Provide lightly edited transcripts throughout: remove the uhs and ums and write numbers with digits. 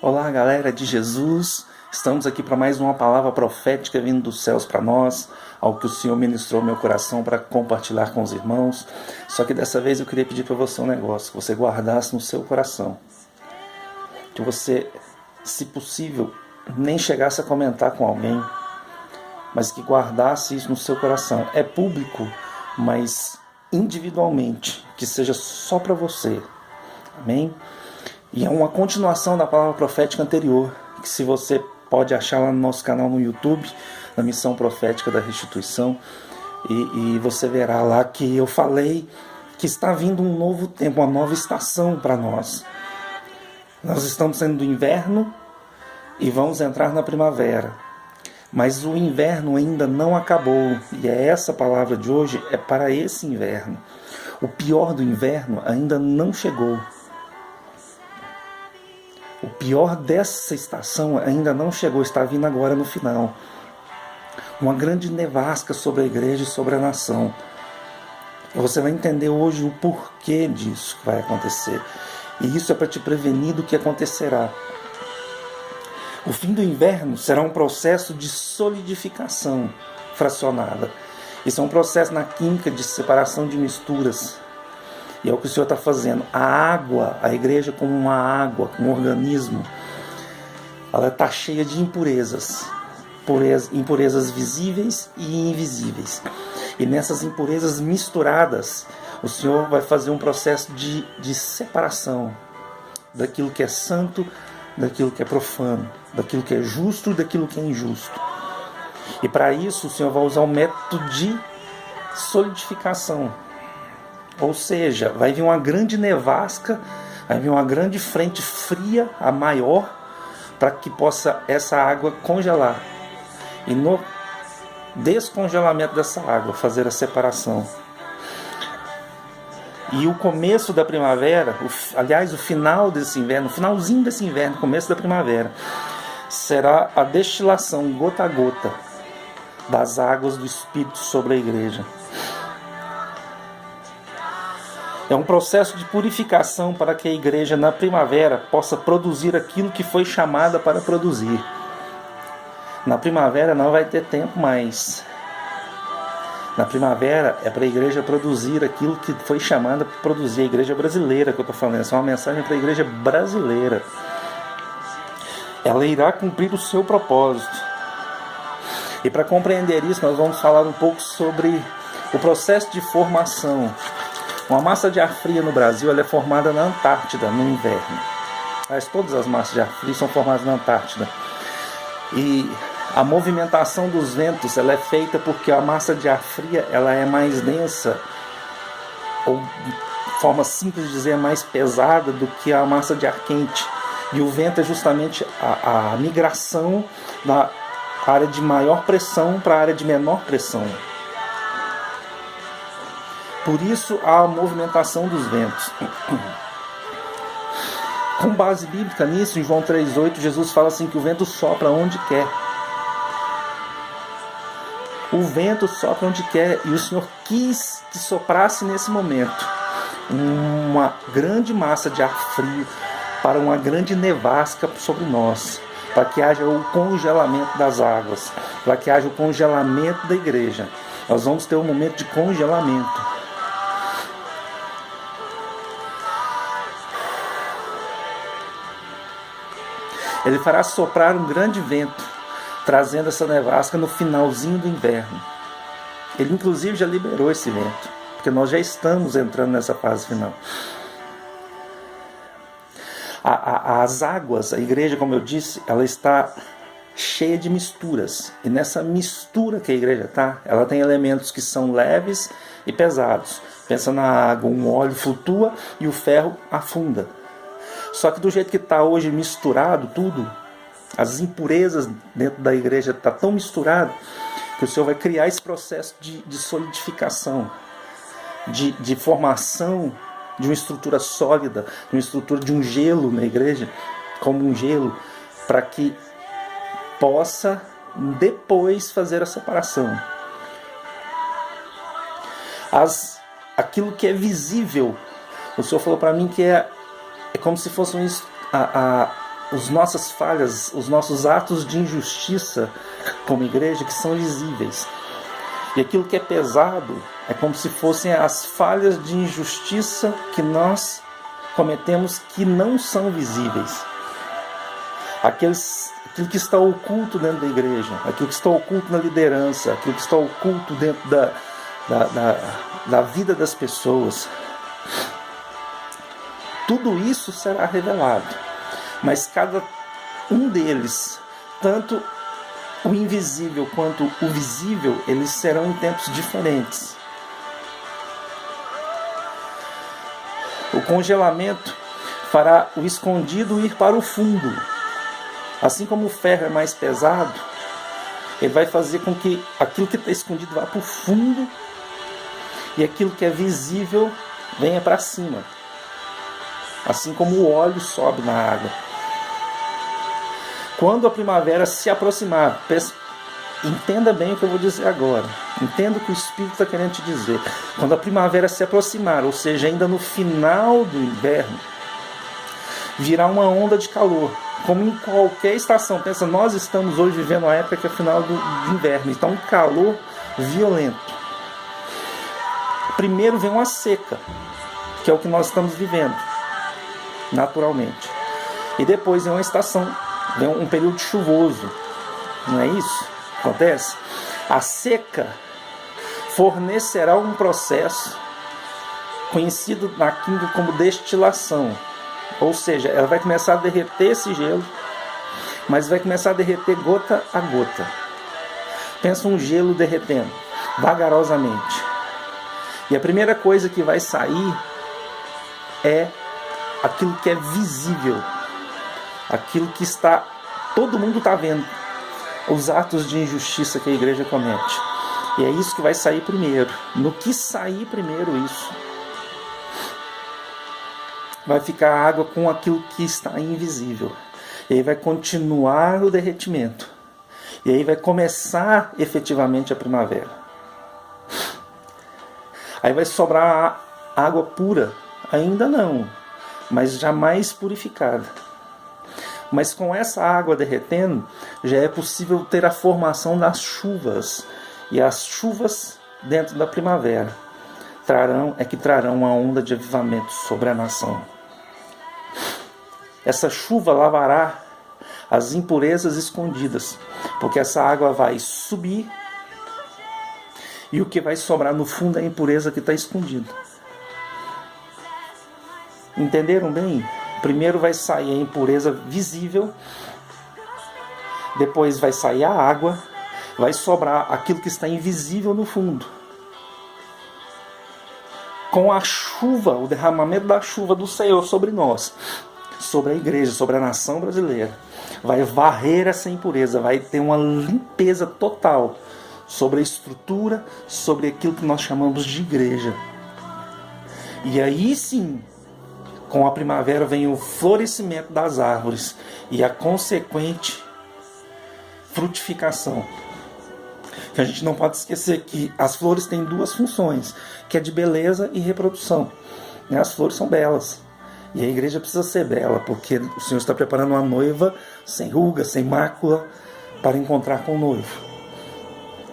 Olá, galera de Jesus. Estamos aqui para mais uma palavra profética vindo dos céus para nós, algo que o Senhor ministrou ao meu coração para compartilhar com os irmãos. Só que dessa vez eu queria pedir para você um negócio, que você guardasse no seu coração. Que você, se possível, nem chegasse a comentar com alguém, mas que guardasse isso no seu coração. É público, mas individualmente, que seja só para você. Amém? E é uma continuação da palavra profética anterior, que se você pode achar lá no nosso canal no YouTube, na Missão Profética da Restituição, e você verá lá que eu falei que está vindo um novo tempo, uma nova estação para nós. Nós estamos saindo do inverno e vamos entrar na primavera. Mas o inverno ainda não acabou, e essa palavra de hoje é para esse inverno. O pior do inverno ainda não chegou. O pior dessa estação ainda não chegou, está vindo agora no final. Uma grande nevasca sobre a igreja e sobre a nação. Você vai entender hoje o porquê disso que vai acontecer. E isso é para te prevenir do que acontecerá. O fim do inverno será um processo de solidificação fracionada. Isso é um processo na química de separação de misturas. E é o que o Senhor está fazendo. A água, a igreja como uma água, como um organismo, ela está cheia de impurezas. Impurezas visíveis e invisíveis. E nessas impurezas misturadas, o Senhor vai fazer um processo de separação daquilo que é santo, daquilo que é profano, daquilo que é justo e daquilo que é injusto. E para isso o Senhor vai usar um método de solidificação. Ou seja, vai vir uma grande nevasca, vai vir uma grande frente fria, a maior, para que possa essa água congelar. E no descongelamento dessa água, fazer a separação. E o começo da primavera, aliás, o final desse inverno, o finalzinho desse inverno, começo da primavera, será a destilação gota a gota das águas do Espírito sobre a igreja. É um processo de purificação para que a igreja na primavera possa produzir aquilo que foi chamada para produzir. Na primavera não vai ter tempo mais. Na primavera é para a igreja produzir aquilo que foi chamada para produzir. A igreja brasileira que eu estou falando, essa é uma mensagem para a igreja brasileira. Ela irá cumprir o seu propósito. E para compreender isso, nós vamos falar um pouco sobre o processo de formação. Uma massa de ar fria no Brasil ela é formada na Antártida, no inverno. Mas todas as massas de ar frio são formadas na Antártida. E a movimentação dos ventos ela é feita porque a massa de ar fria ela é mais densa, ou de forma simples de dizer, é mais pesada do que a massa de ar quente. E o vento é justamente a migração da área de maior pressão para a área de menor pressão. Por isso há a movimentação dos ventos. Com base bíblica nisso, em João 3,8, Jesus fala assim que o vento sopra onde quer. O vento sopra onde quer, e o Senhor quis que soprasse nesse momento uma grande massa de ar frio para uma grande nevasca sobre nós, para que haja o congelamento das águas, para que haja o congelamento da igreja. Nós vamos ter um momento de congelamento. Ele fará soprar um grande vento, trazendo essa nevasca no finalzinho do inverno. Ele inclusive já liberou esse vento, porque nós já estamos entrando nessa fase final. As águas, a igreja, como eu disse, ela está cheia de misturas. E nessa mistura que a igreja está, ela tem elementos que são leves e pesados. Pensa na água, um óleo flutua e o ferro afunda. Só que do jeito que está hoje misturado tudo, as impurezas dentro da igreja estão tão misturado que o Senhor vai criar esse processo de solidificação, de formação de uma estrutura sólida, de uma estrutura de um gelo na igreja, como um gelo, para que possa depois fazer a separação. Aquilo que é visível, o Senhor falou para mim que é como se fosse as nossas falhas, os nossos atos de injustiça como igreja que são visíveis. E aquilo que é pesado é como se fossem as falhas de injustiça que nós cometemos que não são visíveis. Aquilo que está oculto dentro da igreja, aquilo que está oculto na liderança, aquilo que está oculto dentro da vida das pessoas. Tudo isso será revelado, mas cada um deles, tanto o invisível quanto o visível, eles serão em tempos diferentes. O congelamento fará o escondido ir para o fundo. Assim como o ferro é mais pesado, ele vai fazer com que aquilo que está escondido vá para o fundo e aquilo que é visível venha para cima. Assim como o óleo sobe na água. Quando a primavera se aproximar, entenda bem o que eu vou dizer agora. Entenda o que o Espírito está querendo te dizer. Quando a primavera se aproximar, ou seja, ainda no final do inverno, virá uma onda de calor. Como em qualquer estação. Pensa, nós estamos hoje vivendo a época que é final do inverno. Então, um calor violento. Primeiro vem uma seca, que é o que nós estamos vivendo, naturalmente. E depois vem uma estação, vem um período chuvoso. Não é isso que acontece? A seca fornecerá um processo conhecido na química como destilação. Ou seja, ela vai começar a derreter esse gelo, mas vai começar a derreter gota a gota. Pensa um gelo derretendo, vagarosamente. E a primeira coisa que vai sair é aquilo que é visível. Aquilo que todo mundo está vendo. Os atos de injustiça que a igreja comete. E é isso que vai sair primeiro. No que sair primeiro isso, vai ficar a água com aquilo que está invisível. E aí vai continuar o derretimento. E aí vai começar efetivamente a primavera. Aí vai sobrar água pura? Ainda não, mas jamais purificada. Mas com essa água derretendo, já é possível ter a formação das chuvas. E as chuvas dentro da primavera trarão uma onda de avivamento sobre a nação. Essa chuva lavará as impurezas escondidas, porque essa água vai subir e o que vai sobrar no fundo é a impureza que está escondida. Entenderam bem? Primeiro vai sair a impureza visível, depois vai sair a água, vai sobrar aquilo que está invisível no fundo. Com a chuva, o derramamento da chuva do Senhor sobre nós, sobre a igreja, sobre a nação brasileira, vai varrer essa impureza, vai ter uma limpeza total sobre a estrutura, sobre aquilo que nós chamamos de igreja. E aí sim, com a primavera vem o florescimento das árvores e a consequente frutificação. Que a gente não pode esquecer que as flores têm duas funções, que é de beleza e reprodução. As flores são belas. E a igreja precisa ser bela, porque o Senhor está preparando uma noiva sem ruga, sem mácula, para encontrar com o noivo.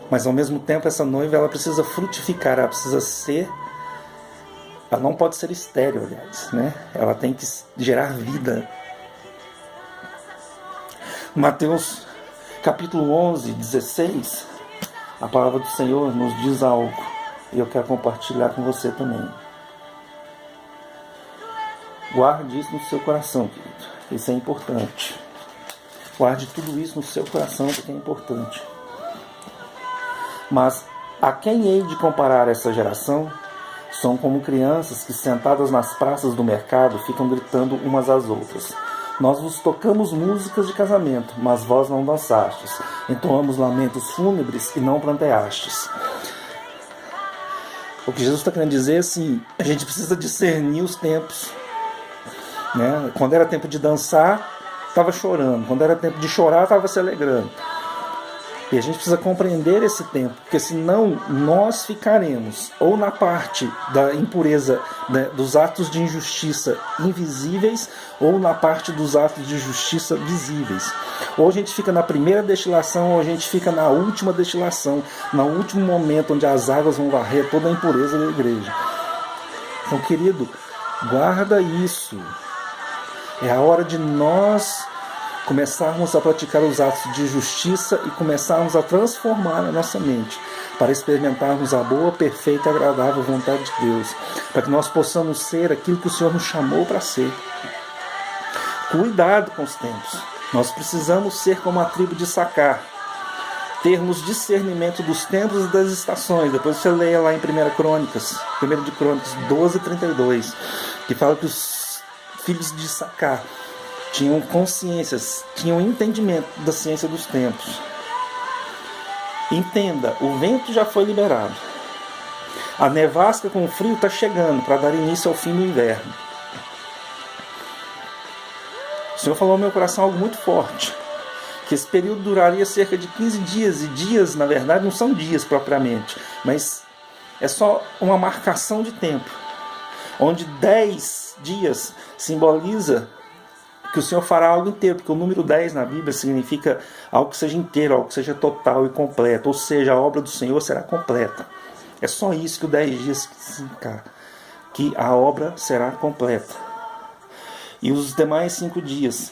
Mas ao mesmo tempo essa noiva ela precisa frutificar, ela precisa ser... Ela não pode ser estéril, aliás, né? Ela tem que gerar vida. Mateus capítulo 11, 16, a palavra do Senhor nos diz algo. E eu quero compartilhar com você também. Guarde isso no seu coração, querido. Isso é importante. Guarde tudo isso no seu coração, porque é importante. Mas a quem hei de comparar essa geração? São como crianças que, sentadas nas praças do mercado, ficam gritando umas às outras. Nós vos tocamos músicas de casamento, mas vós não dançastes. Entoamos lamentos fúnebres e não planteastes. O que Jesus está querendo dizer é assim, a gente precisa discernir os tempos. Né? Quando era tempo de dançar, estava chorando. Quando era tempo de chorar, estava se alegrando. E a gente precisa compreender esse tempo, porque senão nós ficaremos ou na parte da impureza, né, dos atos de injustiça invisíveis, ou na parte dos atos de justiça visíveis. Ou a gente fica na primeira destilação, ou a gente fica na última destilação, no último momento onde as águas vão varrer toda a impureza da igreja. Então, querido, guarda isso. É a hora de nós começarmos a praticar os atos de justiça e começarmos a transformar a nossa mente para experimentarmos a boa, perfeita e agradável vontade de Deus, para que nós possamos ser aquilo que o Senhor nos chamou para ser. Cuidado com os tempos. Nós precisamos ser como a tribo de Sacar, termos discernimento dos tempos e das estações. Depois você leia lá em 1 Crônicas 12:32, que fala que os filhos de Sacar tinham consciências, tinham entendimento da ciência dos tempos. Entenda, o vento já foi liberado. A nevasca com o frio está chegando para dar início ao fim do inverno. O Senhor falou ao meu coração algo muito forte, que esse período duraria cerca de 15 dias, e dias, na verdade, não são dias propriamente, mas é só uma marcação de tempo, onde 10 dias simboliza que o Senhor fará algo inteiro, porque o número 10 na Bíblia significa algo que seja inteiro, algo que seja total e completo, ou seja, a obra do Senhor será completa. É só isso que o 10 dias significa, que a obra será completa. E os demais 5 dias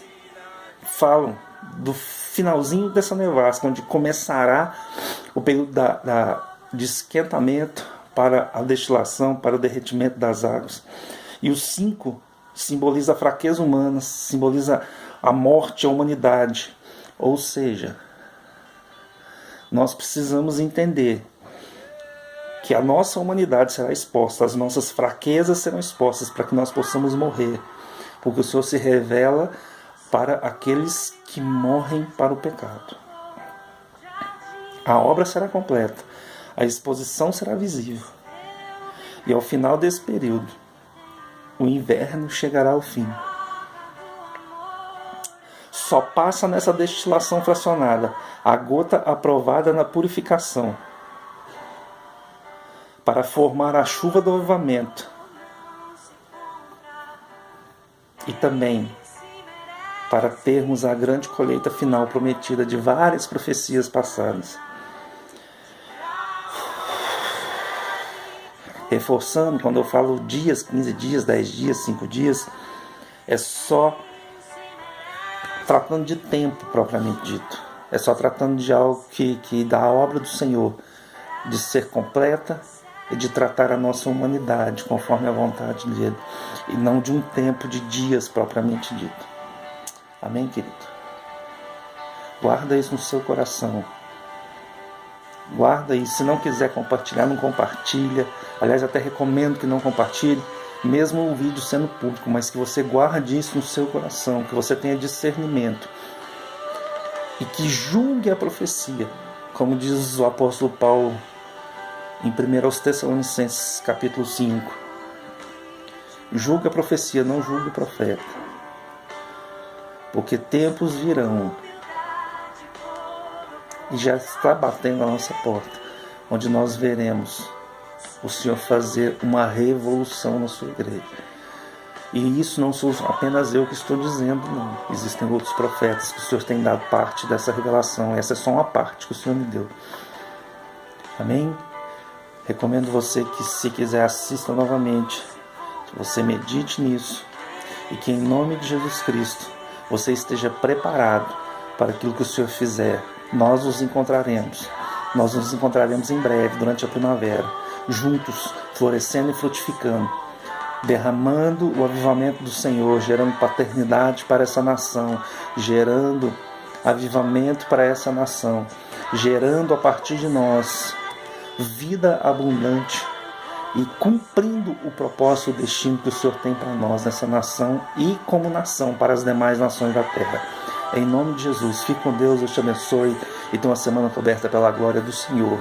falam do finalzinho dessa nevasca, onde começará o período de esquentamento para a destilação, para o derretimento das águas. E os 5 simboliza a fraqueza humana, simboliza a morte, a humanidade. Ou seja, nós precisamos entender que a nossa humanidade será exposta, as nossas fraquezas serão expostas para que nós possamos morrer, porque o Senhor se revela para aqueles que morrem para o pecado. A obra será completa, a exposição será visível, e ao final desse período o inverno chegará ao fim. Só passa nessa destilação fracionada a gota aprovada na purificação, para formar a chuva do avivamento, e também para termos a grande colheita final prometida de várias profecias passadas. Reforçando, quando eu falo dias, 15 dias, 10 dias, 5 dias, é só tratando de tempo propriamente dito. É só tratando de algo que da obra do Senhor, de ser completa e de tratar a nossa humanidade conforme a vontade dele, e não de um tempo de dias propriamente dito. Amém, querido? Guarda isso no seu coração. Guarda isso. Se não quiser compartilhar, não compartilha. Aliás, até recomendo que não compartilhe, mesmo o vídeo sendo público, mas que você guarde isso no seu coração, que você tenha discernimento e que julgue a profecia, como diz o apóstolo Paulo em 1 Tessalonicenses capítulo 5. Julgue a profecia, não julgue o profeta, porque tempos virão, e já está batendo a nossa porta, onde nós veremos o Senhor fazer uma revolução na sua igreja. E isso não sou apenas eu que estou dizendo, não. Existem outros profetas que o Senhor tem dado parte dessa revelação. Essa é só uma parte que o Senhor me deu. Amém? Recomendo você que, se quiser, assista novamente, que você medite nisso, e que, em nome de Jesus Cristo, você esteja preparado para aquilo que o Senhor fizer. Nós nos encontraremos em breve, durante a primavera, juntos, florescendo e frutificando, derramando o avivamento do Senhor, gerando paternidade para essa nação, gerando avivamento para essa nação, gerando a partir de nós vida abundante e cumprindo o propósito e o destino que o Senhor tem para nós nessa nação e como nação para as demais nações da terra. Em nome de Jesus, fique com Deus, Deus te abençoe e tenha uma semana coberta pela glória do Senhor.